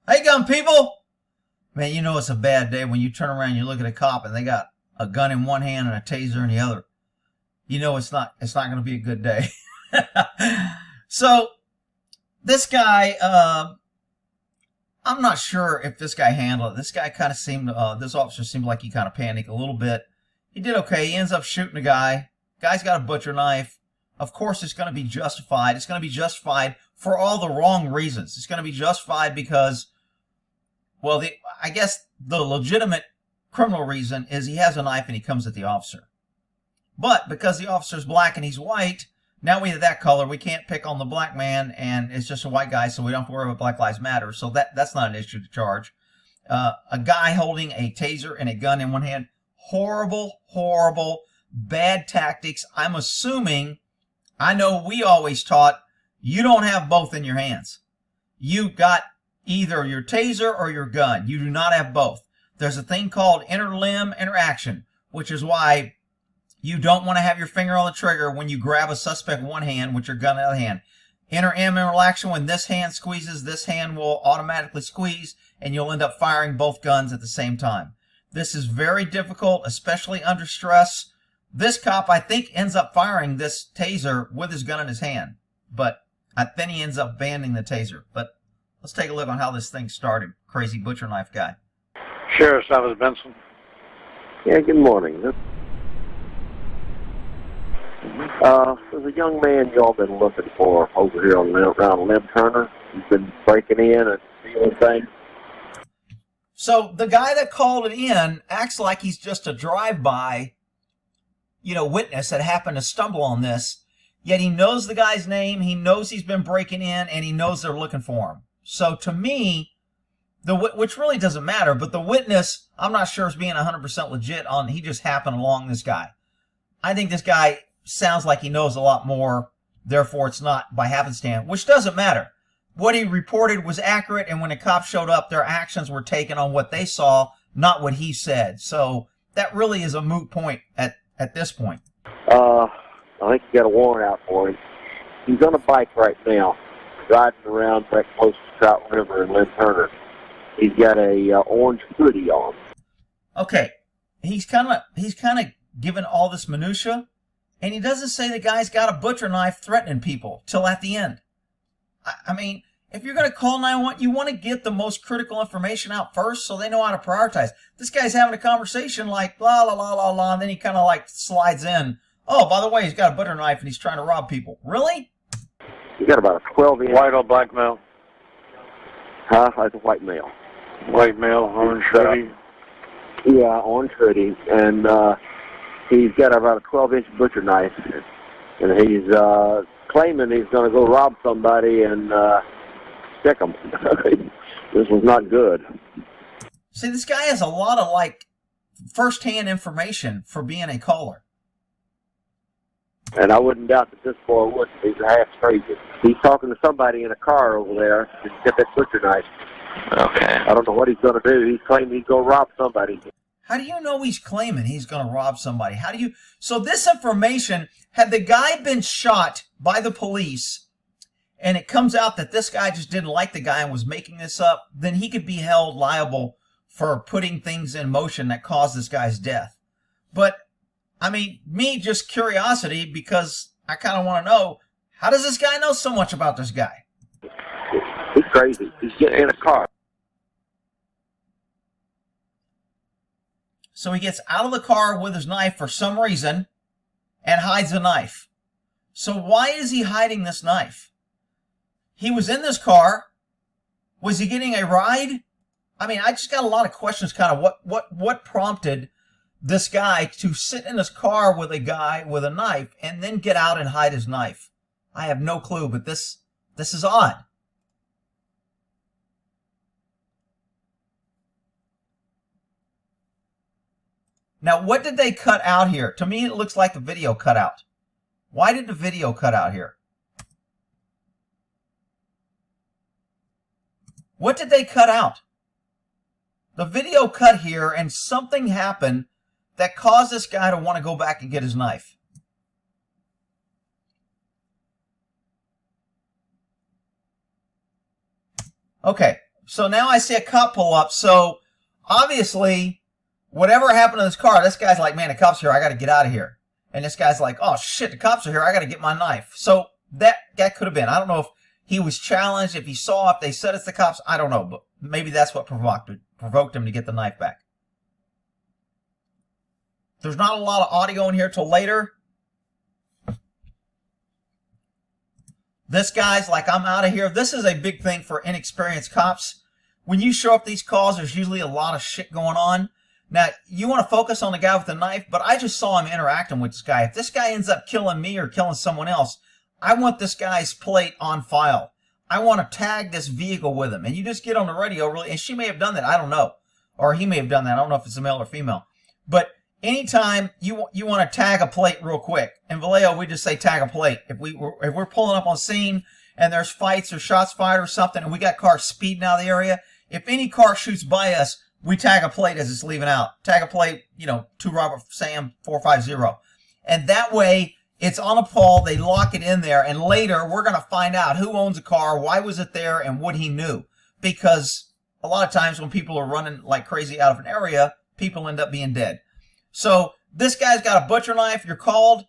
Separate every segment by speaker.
Speaker 1: Hey, gun people! Man, you know it's a bad day when you turn around and you look at a cop and they got a gun in one hand and a taser in the other. You know it's not going to be a good day. So, this guy, I'm not sure if this guy handled it. This guy kind of seemed, this officer seemed like he kind of panicked a little bit. He did okay. He ends up shooting a guy. Guy's got a butcher knife. Of course, it's going to be justified. It's going to be justified for all the wrong reasons. It's going to be justified because, well, I guess the legitimate criminal reason is he has a knife and he comes at the officer. But because the officer's black and he's white, now we have that color. We can't pick on the black man, and it's just a white guy, so we don't have to worry about Black Lives Matter. So that's not an issue to charge. A guy holding a taser and a gun in one hand. Horrible, horrible, bad tactics. I'm assuming, I know we always taught, you don't have both in your hands. You got either your taser or your gun. You do not have both. There's a thing called inter-limb interaction, which is why you don't want to have your finger on the trigger when you grab a suspect with one hand with your gun in the other hand. Inter-limb interaction, when this hand squeezes, this hand will automatically squeeze, and you'll end up firing both guns at the same time. This is very difficult, especially under stress. This cop, I think, ends up firing this taser with his gun in his hand. But then he ends up abandoning the taser. But let's take a look on how this thing started. Crazy butcher knife guy.
Speaker 2: Sheriff's Office, Benson.
Speaker 3: Yeah, good morning. There's a young man y'all been looking for over here around Lem Turner. He's been breaking in and stealing things.
Speaker 1: So the guy that called it in acts like he's just a drive-by, witness that happened to stumble on this. Yet he knows the guy's name, he knows he's been breaking in, and he knows they're looking for him. So to me, which really doesn't matter, but the witness, I'm not sure is being 100% legit on, he just happened along this guy. I think this guy sounds like he knows a lot more, therefore it's not by happenstance, which doesn't matter. What he reported was accurate, and when the cops showed up, their actions were taken on what they saw, not what he said. So that really is a moot point at this point.
Speaker 3: I think you got a warrant out for him. He's on a bike right now, riding around right close to Trout River in Lynn Turner. He's got a orange hoodie on.
Speaker 1: Okay, he's kind of given all this minutia, and he doesn't say the guy's got a butcher knife threatening people till at the end. I mean, if you're going to call 911, you want to get the most critical information out first so they know how to prioritize. This guy's having a conversation like, la, la, la, la, la, and then he kind of like slides in. Oh, by the way, he's got a butter knife and he's trying to rob people. Really?
Speaker 3: He got about a 12-inch.
Speaker 2: White or black male?
Speaker 3: Huh? That's a white male.
Speaker 2: White male, orange hoodie?
Speaker 3: Yeah, orange hoodie. And he's got about a 12-inch butcher knife. And he's claiming he's going to go rob somebody and stick them. This was not good.
Speaker 1: See, this guy has a lot of, first-hand information for being a caller.
Speaker 3: And I wouldn't doubt that this boy would. He's half crazy. He's talking to somebody in a car over there. He's got that butcher knife.
Speaker 2: Okay.
Speaker 3: I don't know what he's going to do. He's claiming he's going to rob somebody.
Speaker 1: How do you know he's claiming he's going to rob somebody? So this information, had the guy been shot by the police and it comes out that this guy just didn't like the guy and was making this up, then he could be held liable for putting things in motion that caused this guy's death. But, I mean, just curiosity, because I kind of want to know, how does this guy know so much about this guy?
Speaker 3: He's crazy. He's getting in a car.
Speaker 1: So he gets out of the car with his knife for some reason and hides the knife. So why is he hiding this knife? He was in this car. Was he getting a ride? I mean, I just got a lot of questions, kind of what prompted this guy to sit in his car with a guy with a knife and then get out and hide his knife. I have no clue, but this is odd. Now, what did they cut out here? To me, it looks like the video cut out. Why did the video cut out here? What did they cut out? The video cut here, and something happened that caused this guy to want to go back and get his knife. Okay, So now I see a cop pull up. So obviously, whatever happened to this car, this guy's like, man, the cops are here. I got to get out of here. And this guy's like, oh, shit, the cops are here. I got to get my knife. So that could have been. I don't know if he was challenged, if he saw, if they said it's the cops. I don't know. But maybe that's what provoked him to get the knife back. There's not a lot of audio in here till later. This guy's like, I'm out of here. This is a big thing for inexperienced cops. When you show up these calls, there's usually a lot of shit going on. Now, you want to focus on the guy with the knife, but I just saw him interacting with this guy. If this guy ends up killing me or killing someone else, I want this guy's plate on file. I want to tag this vehicle with him. And you just get on the radio, really, and she may have done that. I don't know. Or he may have done that. I don't know if it's a male or female. But anytime you want to tag a plate real quick, in Vallejo, we just say tag a plate. If we're pulling up on scene and there's fights or shots fired or something, and we got cars speeding out of the area, if any car shoots by us, we tag a plate as it's leaving out. Tag a plate, to Robert Sam 450. And that way, it's on a pole, they lock it in there, and later we're going to find out who owns a car, why was it there, and what he knew. Because a lot of times when people are running like crazy out of an area, people end up being dead. So this guy's got a butcher knife, you're called.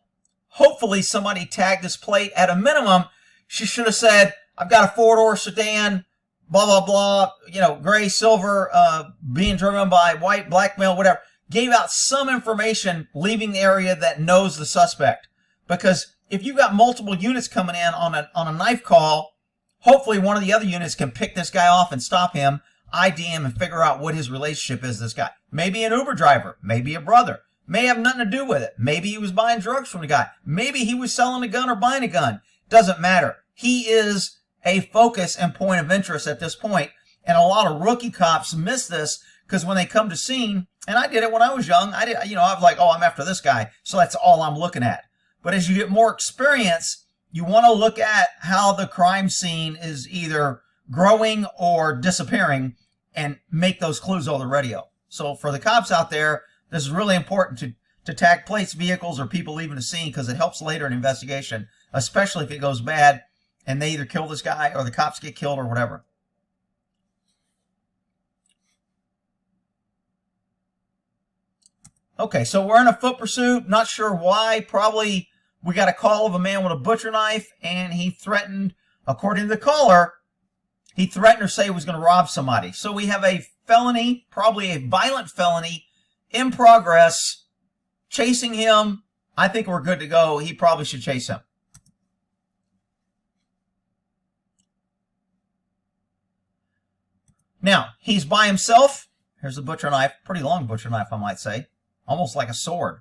Speaker 1: Hopefully somebody tagged this plate. At a minimum, she should have said, I've got a four-door sedan, blah, blah, blah, gray, silver, being driven by white, black male, whatever. Gave out some information leaving the area that knows the suspect. Because if you've got multiple units coming in on a knife call, hopefully one of the other units can pick this guy off and stop him, ID him, and figure out what his relationship is to this guy. Maybe an Uber driver, maybe a brother. May have nothing to do with it. Maybe he was buying drugs from the guy. Maybe he was selling a gun or buying a gun. Doesn't matter. He is a focus and point of interest at this point. And a lot of rookie cops miss this because when they come to scene, and I did it when I was young, I was like, oh, I'm after this guy, so that's all I'm looking at. But as you get more experience, you want to look at how the crime scene is either growing or disappearing and make those clues on the radio. So for the cops out there, this is really important to tag plates, vehicles, or people leaving the scene because it helps later in investigation, especially if it goes bad and they either kill this guy or the cops get killed or whatever. Okay, so we're in a foot pursuit. Not sure why. Probably we got a call of a man with a butcher knife, and he threatened, according to the caller, he threatened or said he was going to rob somebody. So we have a felony, probably a violent felony, in progress, chasing him. I think we're good to go. He probably should chase him. Now, he's by himself. Here's a butcher knife. Pretty long butcher knife, I might say. Almost like a sword.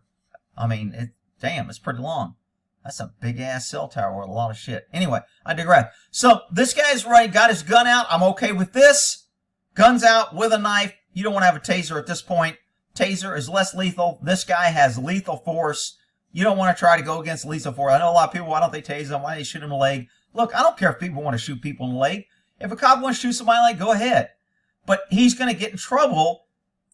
Speaker 1: I mean, damn, it's pretty long. That's a big-ass cell tower with a lot of shit. Anyway, I digress. So, this guy's right, got his gun out. I'm okay with this. Gun's out with a knife. You don't want to have a taser at this point. Taser is less lethal. This guy has lethal force. You don't want to try to go against lethal force. I know a lot of people, why don't they tase them? Why don't they shoot him in the leg? Look, I don't care if people want to shoot people in the leg. If a cop wants to shoot somebody in the leg, go ahead. But he's going to get in trouble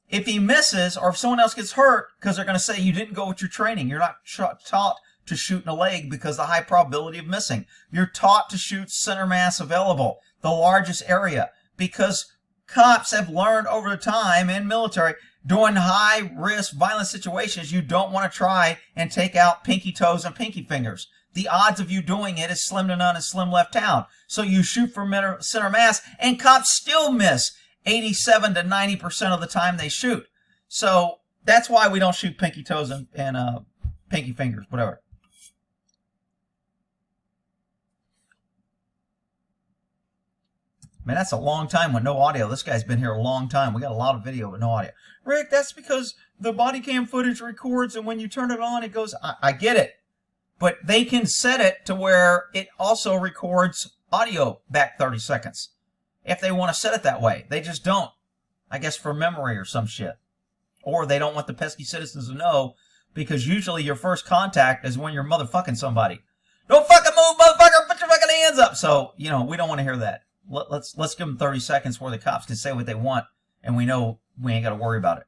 Speaker 1: if he misses or if someone else gets hurt because they're going to say you didn't go with your training. You're not taught to shoot in the leg because of the high probability of missing. You're taught to shoot center mass available, the largest area, because cops have learned over the time in military, during high-risk violent situations, you don't want to try and take out pinky toes and pinky fingers. The odds of you doing it is slim to none and slim left out. So you shoot for center mass, and cops still miss 87 to 90% of the time they shoot. So that's why we don't shoot pinky toes and pinky fingers, whatever. Man, that's a long time with no audio. This guy's been here a long time. We got a lot of video with no audio. Rick, that's because the body cam footage records, and when you turn it on, it goes... I get it. But they can set it to where it also records audio back 30 seconds. If they want to set it that way. They just don't. I guess for memory or some shit. Or they don't want the pesky citizens to know, because usually your first contact is when you're motherfucking somebody. Don't fucking move, motherfucker! Put your fucking hands up! So, we don't want to hear that. Let's give them 30 seconds where the cops can say what they want, and we know we ain't got to worry about it.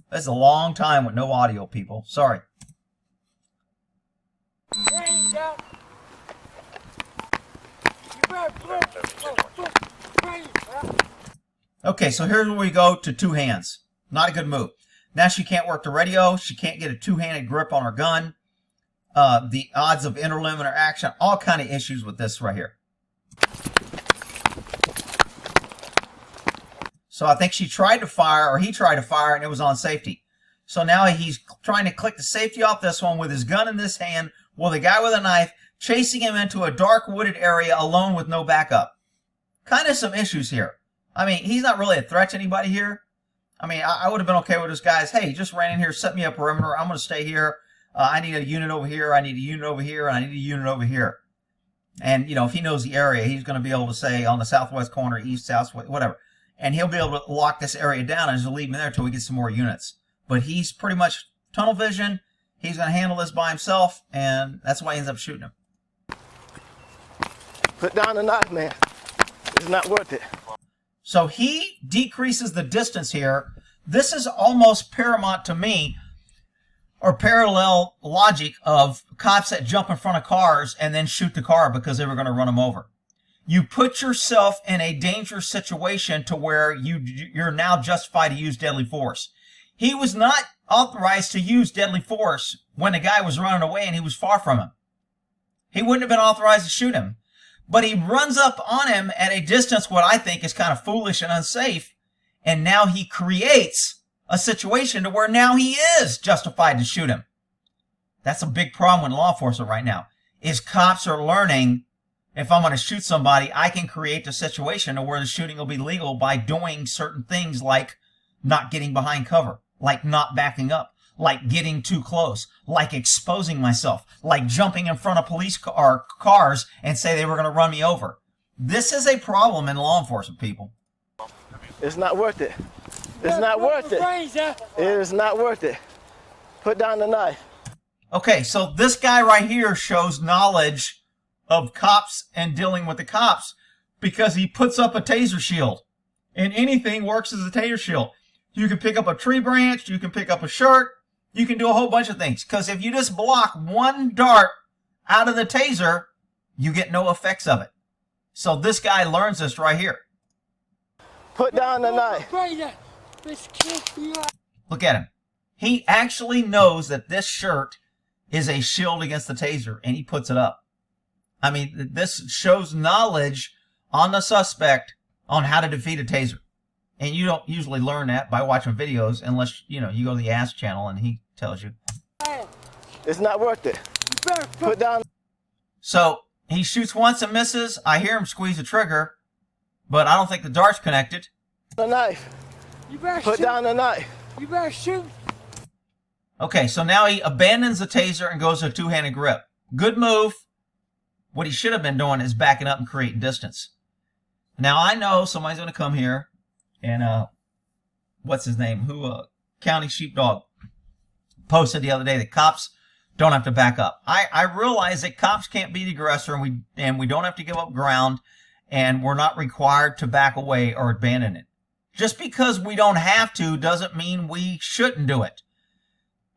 Speaker 1: That's a long time with no audio, people. Sorry. Okay, so here's where we go to two hands. Not a good move. Now she can't work the radio. She can't get a two-handed grip on her gun. The odds of interlimb action, all kind of issues with this right here. So I think she tried to fire, or he tried to fire, and it was on safety. So now he's trying to click the safety off this one with his gun in this hand, with a guy with a knife, chasing him into a dark wooded area alone with no backup. Kind of some issues here. I mean, he's not really a threat to anybody here. I mean, I would have been okay with this guy's, hey, he just ran in here, set me a perimeter, I'm going to stay here. I need a unit over here, I need a unit over here, and I need a unit over here. And, you know, if he knows the area, he's going to be able to say on the southwest corner, east, southwest, whatever. And he'll be able to lock this area down and just leave him there until we get some more units. But he's pretty much tunnel vision. He's going to handle this by himself, and that's why he ends up shooting him.
Speaker 4: Put down the knife, man. It's not worth it.
Speaker 1: So he decreases the distance here. This is almost paramount to me, or parallel logic of cops that jump in front of cars and then shoot the car because they were going to run them over. You put yourself in a dangerous situation to where you're now justified to use deadly force. He was not authorized to use deadly force when the guy was running away and he was far from him. He wouldn't have been authorized to shoot him. But he runs up on him at a distance what I think is kind of foolish and unsafe. And now he creates a situation to where now he is justified to shoot him. That's a big problem with law enforcement right now, is cops are learning, if I'm going to shoot somebody, I can create a situation to where the shooting will be legal by doing certain things like not getting behind cover, like not backing up, like getting too close, like exposing myself, like jumping in front of police cars and say they were going to run me over. This is a problem in law enforcement, people.
Speaker 4: It's not worth it. It's not worth it. It is not worth it. Put down the knife.
Speaker 1: Okay, so this guy right here shows knowledge of cops and dealing with the cops because he puts up a taser shield. And anything works as a taser shield. You can pick up a tree branch, you can pick up a shirt, you can do a whole bunch of things. Because if you just block one dart out of the taser, you get no effects of it. So this guy learns this right here.
Speaker 4: Put down the knife.
Speaker 1: Look at him. He actually knows that this shirt is a shield against the taser, and he puts it up. I mean, this shows knowledge on the suspect on how to defeat a taser. And you don't usually learn that by watching videos unless, you know, you go to the Ass channel and he tells you.
Speaker 4: It's not worth it. Put down.
Speaker 1: So he shoots once and misses. I hear him squeeze the trigger, but I don't think the dart's connected.
Speaker 4: The knife. Put down the knife.
Speaker 5: You better shoot.
Speaker 1: Okay, so now he abandons the taser and goes to a two-handed grip. Good move. What he should have been doing is backing up and creating distance. Now I know somebody's going to come here and, what's his name? County Sheepdog posted the other day that cops don't have to back up. I realize that cops can't be the aggressor and we don't have to give up ground and we're not required to back away or abandon it. Just because we don't have to doesn't mean we shouldn't do it.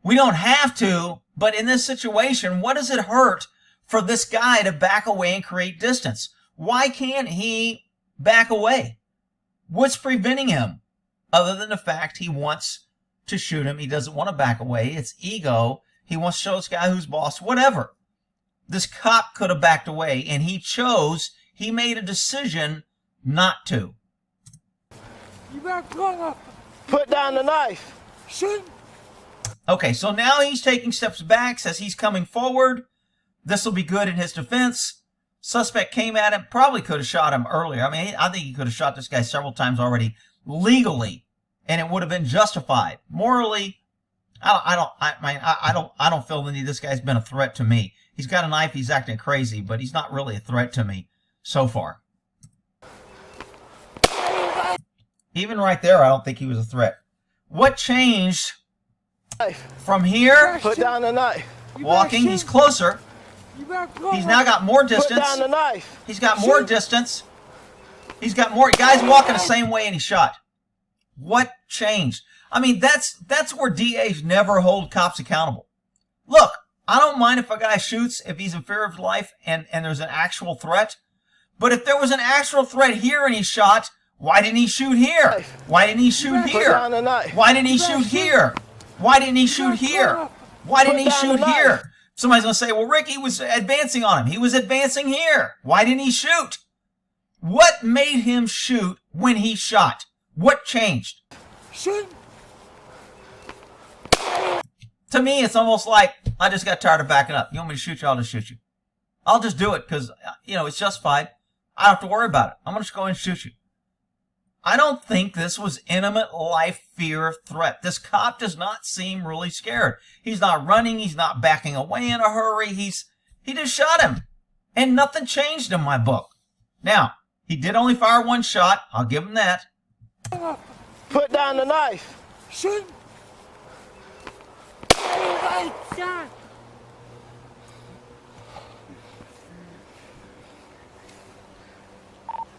Speaker 1: We don't have to, but in this situation, what does it hurt for this guy to back away and create distance? Why can't he back away? What's preventing him? Other than the fact he wants to shoot him. He doesn't want to back away. It's ego. He wants to show this guy who's boss. Whatever. This cop could have backed away, and he made a decision not to.
Speaker 5: You better
Speaker 4: put down the knife.
Speaker 5: Shoot.
Speaker 1: Okay, so now he's taking steps back, says he's coming forward. This will be good in his defense. Suspect came at him, probably could have shot him earlier. I mean, I think he could have shot this guy several times already legally, and it would have been justified. Morally, I don't feel the need. This guy's been a threat to me. He's got a knife, he's acting crazy, but he's not really a threat to me so far. Even right there, I don't think he was a threat. What changed from here?
Speaker 4: Put down the knife.
Speaker 1: Walking, he's closer. He's now got more distance.
Speaker 4: Put down the knife.
Speaker 1: He's got more distance. He's got more guys walking the same way, and he shot. What changed? I mean, that's where DAs never hold cops accountable. Look, I don't mind if a guy shoots if he's in fear of his life and there's an actual threat. But if there was an actual threat here and he shot, why didn't he shoot here? Why didn't he shoot here? Why didn't he shoot here? Why didn't he shoot here? Why didn't he shoot here? Somebody's going to say, well, Rick, he was advancing on him. He was advancing here. Why didn't he shoot? What made him shoot when he shot? What changed?
Speaker 5: Shoot.
Speaker 1: To me, it's almost like I just got tired of backing up. You want me to shoot you? I'll just shoot you. I'll just do it because, it's justified. I don't have to worry about it. I'm going to just go ahead and shoot you. I don't think this was imminent life fear threat. This cop does not seem really scared. He's not running. He's not backing away in a hurry. He just shot him. And nothing changed in my book. Now, he did only fire one shot. I'll give him that.
Speaker 4: Put down the knife.
Speaker 5: Shoot.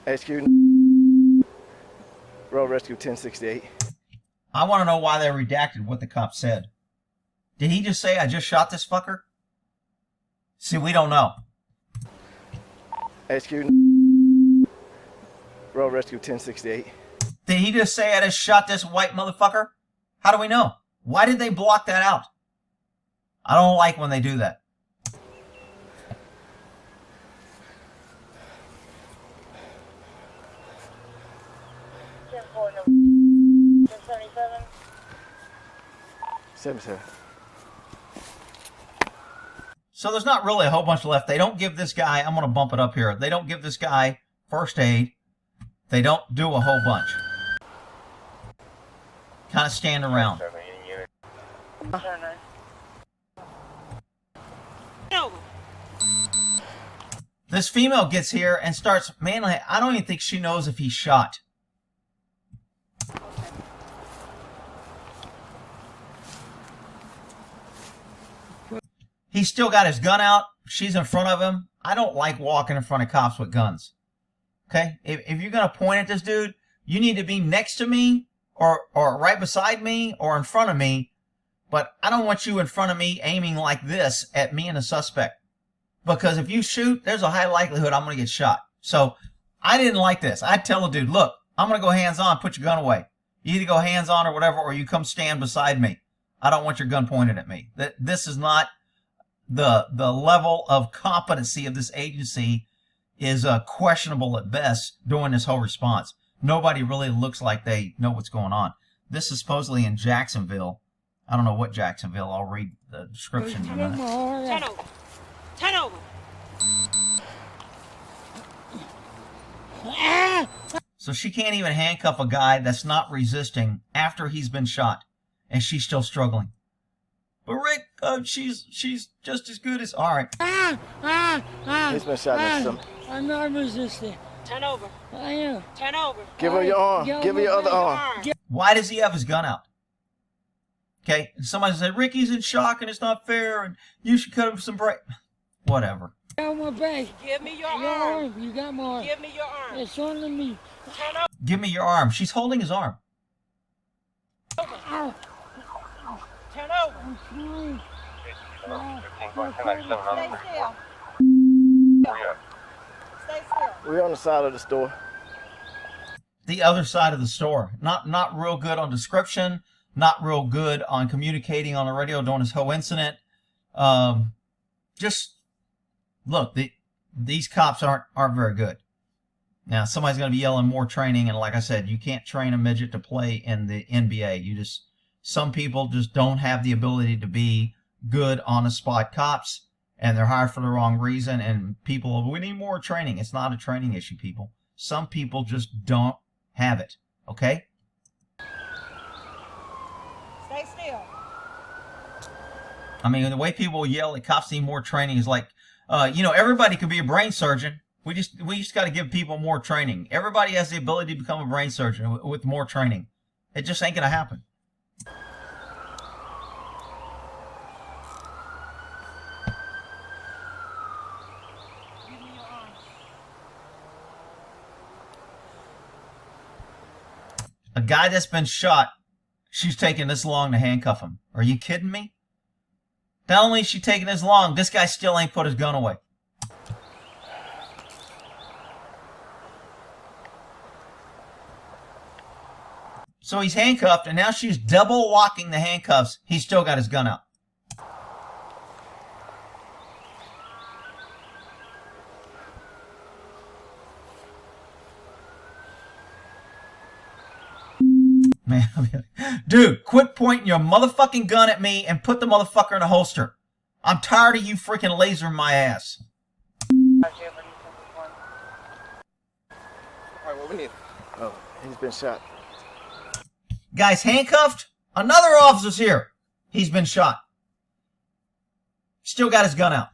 Speaker 4: Execute. Road Rescue 1068.
Speaker 1: I want to know why they redacted what the cop said. Did he just say, I just shot this fucker? See, we don't know.
Speaker 4: Execute. Road Rescue 1068.
Speaker 1: Did he just say, I just shot this white motherfucker? How do we know? Why did they block that out? I don't like when they do that. So there's not really a whole bunch left. They don't give this guy, I'm going to bump it up here. They don't give this guy first aid. They don't do a whole bunch. Kind of stand around. This female gets here and starts, man, I don't even think she knows if he's shot. He's still got his gun out. She's in front of him. I don't like walking in front of cops with guns. Okay? If you're going to point at this dude, you need to be next to me or right beside me or in front of me. But I don't want you in front of me aiming like this at me and the suspect. Because if you shoot, there's a high likelihood I'm going to get shot. So I didn't like this. I'd tell a dude, look, I'm going to go hands-on, put your gun away. You either go hands-on or whatever, or you come stand beside me. I don't want your gun pointed at me. This is not the level of competency of this agency is questionable at best during this whole response. Nobody really looks like they know what's going on. This is supposedly in Jacksonville. I don't know what Jacksonville. I'll read the description in a minute.
Speaker 6: 10 over. 10 over.
Speaker 1: So she can't even handcuff a guy that's not resisting after he's been shot, and she's still struggling. But Rick, she's just as good as... All right.
Speaker 4: He's been shot in the stomach.
Speaker 5: I'm not resisting.
Speaker 6: 10 over.
Speaker 5: I am.
Speaker 6: 10 over.
Speaker 4: Give her your arm. Give her your other arm.
Speaker 1: Why does he have his gun out? Okay, and somebody said, Ricky's in shock and it's not fair and you should cut him some break. Whatever.
Speaker 5: Got my back.
Speaker 6: Give me your
Speaker 5: Your
Speaker 6: arm.
Speaker 5: arm. You got my arm.
Speaker 6: Give me your arm.
Speaker 5: It's on to me.
Speaker 6: 10 over.
Speaker 1: Give me your arm. She's holding his arm.
Speaker 5: Ow.
Speaker 6: 10 over.
Speaker 5: I'm fine.
Speaker 6: Stay still. Stay still.
Speaker 4: We're on the side of the store.
Speaker 1: The other side of the store. Not real good on description. Not real good on communicating on the radio during this whole incident. Just look, these cops aren't very good. Now somebody's going to be yelling more training, and like I said, you can't train a midget to play in the NBA. Some people just don't have the ability to be good on the spot cops, and they're hired for the wrong reason. And we need more training. It's not a training issue, people. Some people just don't have it. Okay.
Speaker 6: Stay still.
Speaker 1: I mean, the way people yell that cops need more training is like, everybody could be a brain surgeon. We just got to give people more training. Everybody has the ability to become a brain surgeon with more training. It just ain't going to happen.
Speaker 6: Give me your arm.
Speaker 1: A guy that's been shot, she's taking this long to handcuff him. Are you kidding me? Not only is she taking this long, this guy still ain't put his gun away. So he's handcuffed, and now she's double locking the handcuffs. He's still got his gun out. Man, dude, quit pointing your motherfucking gun at me and put the motherfucker in a holster. I'm tired of you freaking lasering my ass.
Speaker 4: Alright, what we need? Oh, he's been shot.
Speaker 1: Guy's handcuffed. Another officer's here. He's been shot. Still got his gun out.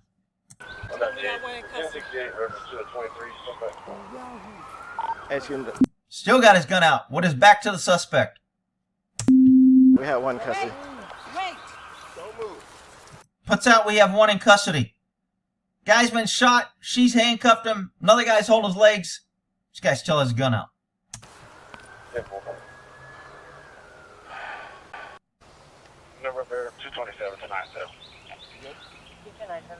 Speaker 1: Still got his gun out with his back to the suspect.
Speaker 4: We have one in custody.
Speaker 6: Wait.
Speaker 4: Don't move.
Speaker 1: Puts out we have one in custody. Guy's been shot. She's handcuffed him. Another guy's holding his legs. This guy still has his gun out.
Speaker 2: November 227 to 97.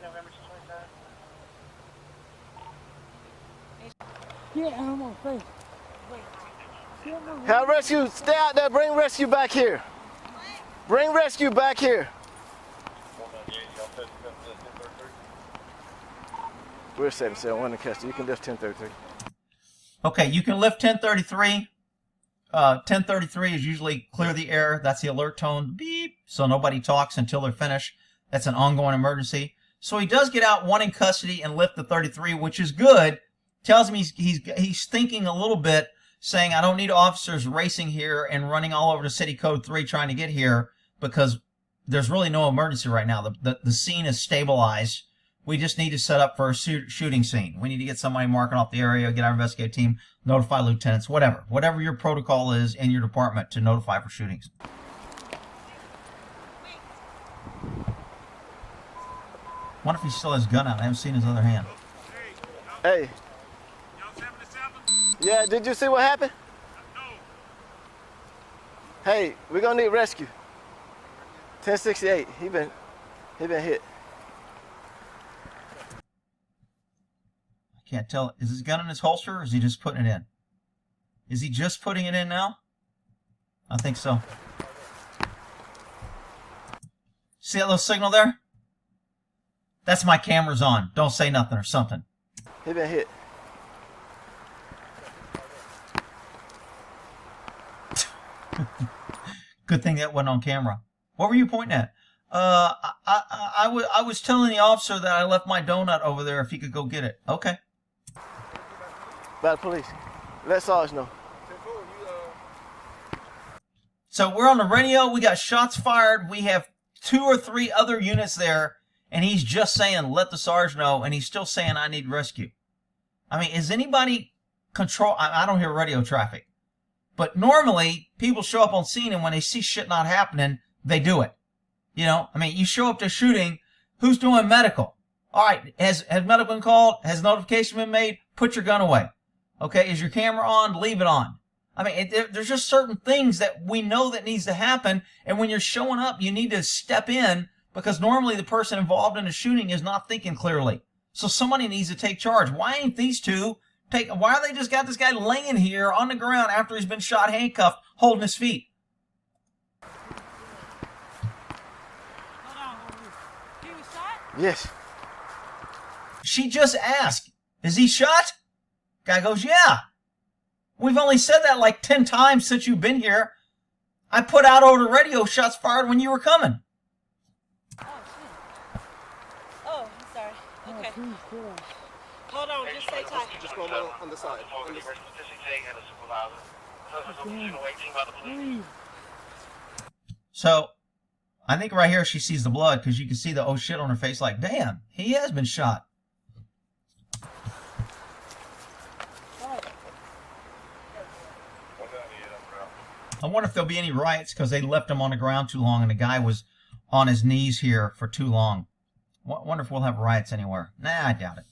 Speaker 6: November 227.
Speaker 5: Get out of my face.
Speaker 4: Have rescue, stay out there. Bring rescue back here. Bring rescue back here. We're 771 in custody. You can lift 1033.
Speaker 1: Okay, you can lift 1033. 1033 is usually clear the air. That's the alert tone. Beep. So nobody talks until they're finished. That's an ongoing emergency. So he does get out one in custody and lift the 33, which is good. Tells me he's thinking a little bit, saying, I don't need officers racing here and running all over to City Code 3 trying to get here because there's really no emergency right now. The scene is stabilized. We just need to set up for a shooting scene. We need to get somebody marking off the area, get our investigative team, notify lieutenants, whatever. Whatever your protocol is in your department to notify for shootings. Wonder if he still has his gun out. I haven't seen his other hand.
Speaker 4: Hey. Yeah, did you see what happened? No. Hey, we're gonna need rescue. 1068. He been hit.
Speaker 1: I can't tell. Is his gun in his holster or is he just putting it in? Is he just putting it in now? I think so. See that little signal there? That's my camera's on. Don't say nothing or something.
Speaker 4: He been hit.
Speaker 1: Good thing that wasn't on camera. What were you pointing at? I was telling the officer that I left my donut over there if he could go get it. Okay.
Speaker 4: By the police. Let Sarge know.
Speaker 1: So we're on the radio. We got shots fired. We have 2 or 3 other units there. And he's just saying, let the Sarge know. And he's still saying, I need rescue. I mean, is anybody control? I don't hear radio traffic. But normally, people show up on scene, and when they see shit not happening, they do it. You know, I mean, you show up to shooting, who's doing medical? All right, has medical been called? Has notification been made? Put your gun away. Okay, is your camera on? Leave it on. I mean, there's just certain things that we know that needs to happen, and when you're showing up, you need to step in, because normally the person involved in the shooting is not thinking clearly. So somebody needs to take charge. Why ain't these two why are they just got this guy laying here on the ground after he's been shot, handcuffed, holding his feet?
Speaker 6: Hold on. He was shot?
Speaker 4: Yes.
Speaker 1: She just asked, is he shot? Guy goes, yeah. We've only said that like 10 times since you've been here. I put out over the radio, shots fired when you were coming.
Speaker 6: Oh, shit. Oh, I'm sorry. Okay. Hold on, just stay tight.
Speaker 4: Just go on the side.
Speaker 1: So, I think right here she sees the blood because you can see the oh shit on her face like, damn, he has been shot. I wonder if there'll be any riots because they left him on the ground too long and the guy was on his knees here for too long. Wonder if we'll have riots anywhere. Nah, I doubt it.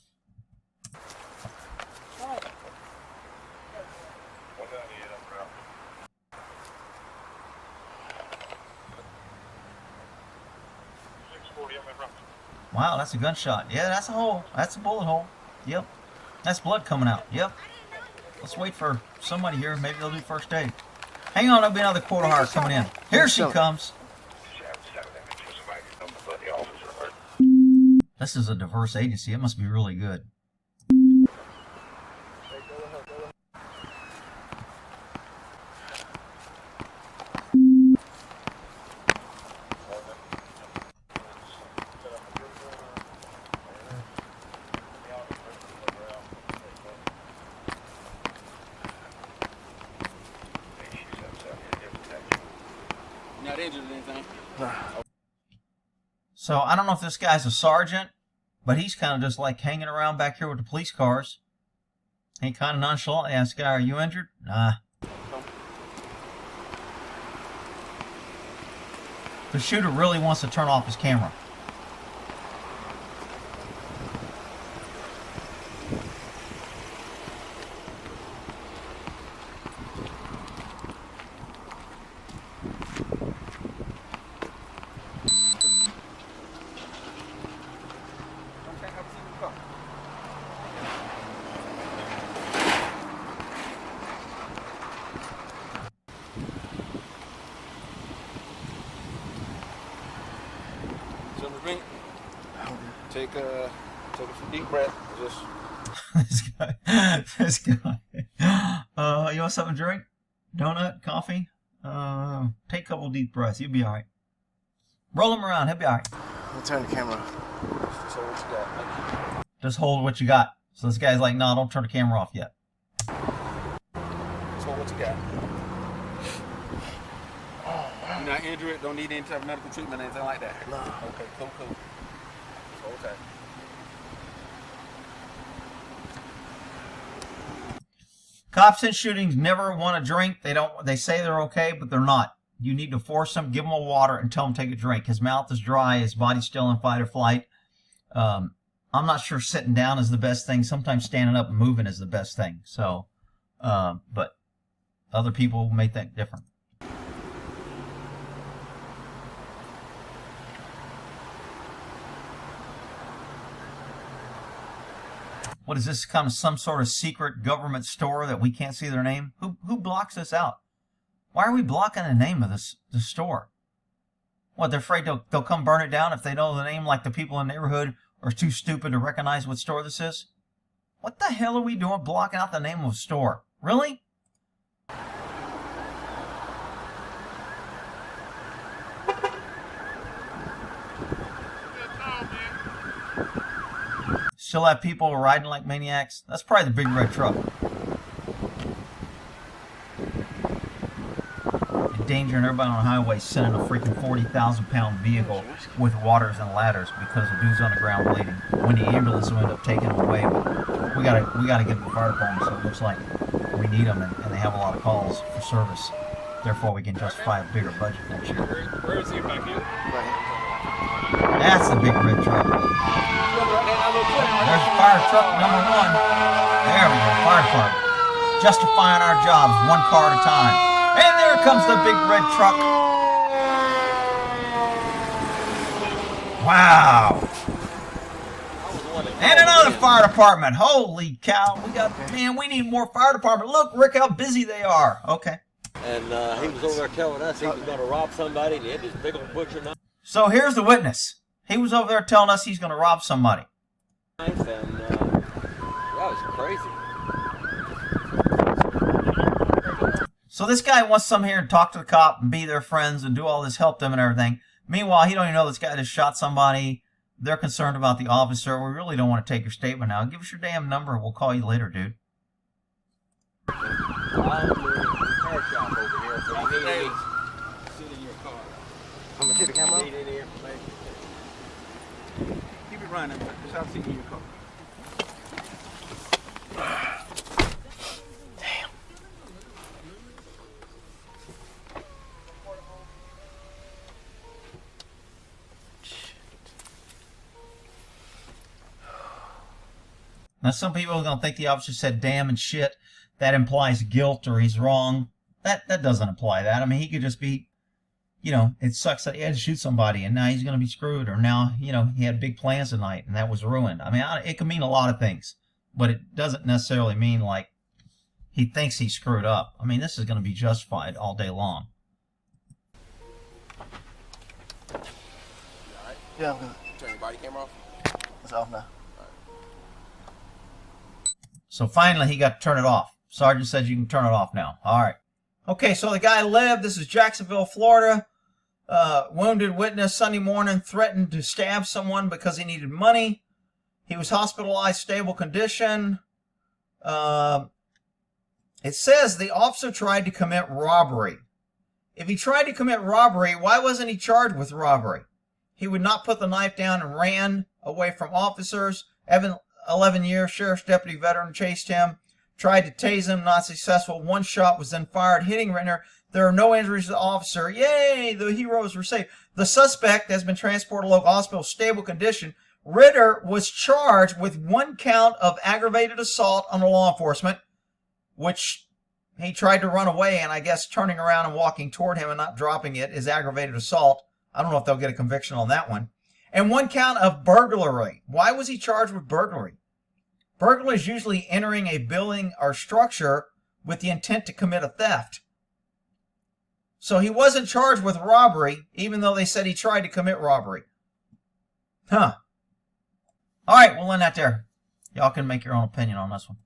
Speaker 1: Wow, that's a gunshot. Yeah, that's a hole. That's a bullet hole. Yep. That's blood coming out. Yep. Let's wait for somebody here. Maybe they'll do first aid. Hang on, there'll be another quarter hire coming in. Here she comes. This is a diverse agency. It must be really good.
Speaker 7: Not injured or anything.
Speaker 1: So I don't know if this guy's a sergeant, but he's kind of just like hanging around back here with the police cars. He kind of nonchalantly asked the guy, "Are you injured?" Nah. The shooter really wants to turn off his camera.
Speaker 7: Drink. Take a deep breath. Just
Speaker 1: this guy. You want something to drink? Donut? Coffee? Take a couple deep breaths. You'll be all right. Roll him around. He'll be all right.
Speaker 4: I'll turn the camera.
Speaker 7: so what you got?
Speaker 1: Just hold what you got. So this guy's like, no, don't turn the camera off yet.
Speaker 7: So what you got? You're not injured, don't need any type of medical treatment, anything like that?
Speaker 4: No.
Speaker 7: Okay, cool. So, okay.
Speaker 1: Cops in shootings never want to drink. They say they're okay, but they're not. You need to force them, give them a water, and tell them to take a drink. His mouth is dry, his body's still in fight or flight. I'm not sure sitting down is the best thing. Sometimes standing up and moving is the best thing. So, but other people may think different. What is this, kind of some sort of secret government store that we can't see their name? Who blocks this out? Why are we blocking the name of the store? What, they're afraid they'll come burn it down if they know the name, like the people in the neighborhood are too stupid to recognize what store this is? What the hell are we doing blocking out the name of a store? Really? Still have people riding like maniacs? That's probably the big red truck. Endangering everybody on the highway, sending a freaking 40,000-pound vehicle with waters and ladders because the dude's on the ground bleeding. When the ambulance will end up taking him away, but we gotta get the fire department, so it looks like we need them, and they have a lot of calls for service. Therefore, we can justify a bigger budget next year.
Speaker 7: Where is he back here?
Speaker 1: That's the big red truck. There's fire truck number 1. There we go, fire department. Justifying our jobs one car at a time. And there comes the big red truck. Wow. And another fire department. Holy cow. We need more fire department. Look, Rick, how busy they are. Okay.
Speaker 8: And he was over there telling us he was going to rob somebody, and he had this big old butcher knife.
Speaker 1: So here's the witness. He was over there telling us he's going to rob somebody.
Speaker 8: And that was crazy.
Speaker 1: So this guy wants to come here and talk to the cop and be their friends and do all this, help them and everything. Meanwhile, he don't even know this guy just shot somebody. They're concerned about the officer. We really don't want to take your statement now. Give us your damn number. We'll call you later, dude.
Speaker 8: I'm in the car shop over here, so you need any...
Speaker 7: Sit in your car.
Speaker 4: I'm gonna take the camera
Speaker 8: Need any information?
Speaker 7: Keep it running, just have a seat in your car.
Speaker 1: Now, some people are going to think the officer said damn and shit. That implies guilt or he's wrong. That doesn't imply that. I mean, he could just be, you know, it sucks that he had to shoot somebody and now he's going to be screwed, or now, you know, he had big plans tonight and that was ruined. I mean, it can mean a lot of things, but it doesn't necessarily mean like he thinks he screwed up. I mean, this is going to be justified all day long.
Speaker 4: Yeah, I'm good.
Speaker 7: Turn your body camera off.
Speaker 4: It's off now.
Speaker 1: So finally, he got to turn it off. Sergeant says you can turn it off now. All right. Okay, so the guy lived. This is Jacksonville, Florida. Wounded witness Sunday morning threatened to stab someone because he needed money. He was hospitalized, stable condition. It says the officer tried to commit robbery. If he tried to commit robbery, why wasn't he charged with robbery? He would not put the knife down and ran away from officers. 11-year sheriff's deputy veteran chased him, tried to tase him, not successful. One shot was then fired, hitting Ritter. There are no injuries to the officer. Yay, the heroes were saved. The suspect has been transported to local hospital, stable condition. Ritter was charged with 1 count of aggravated assault on a law enforcement, which he tried to run away, and I guess turning around and walking toward him and not dropping it is aggravated assault. I don't know if they'll get a conviction on that one. And 1 count of burglary. Why was he charged with burglary? Burglary is usually entering a building or structure with the intent to commit a theft. So he wasn't charged with robbery, even though they said he tried to commit robbery. Huh. All right, we'll end that there. Y'all can make your own opinion on this one.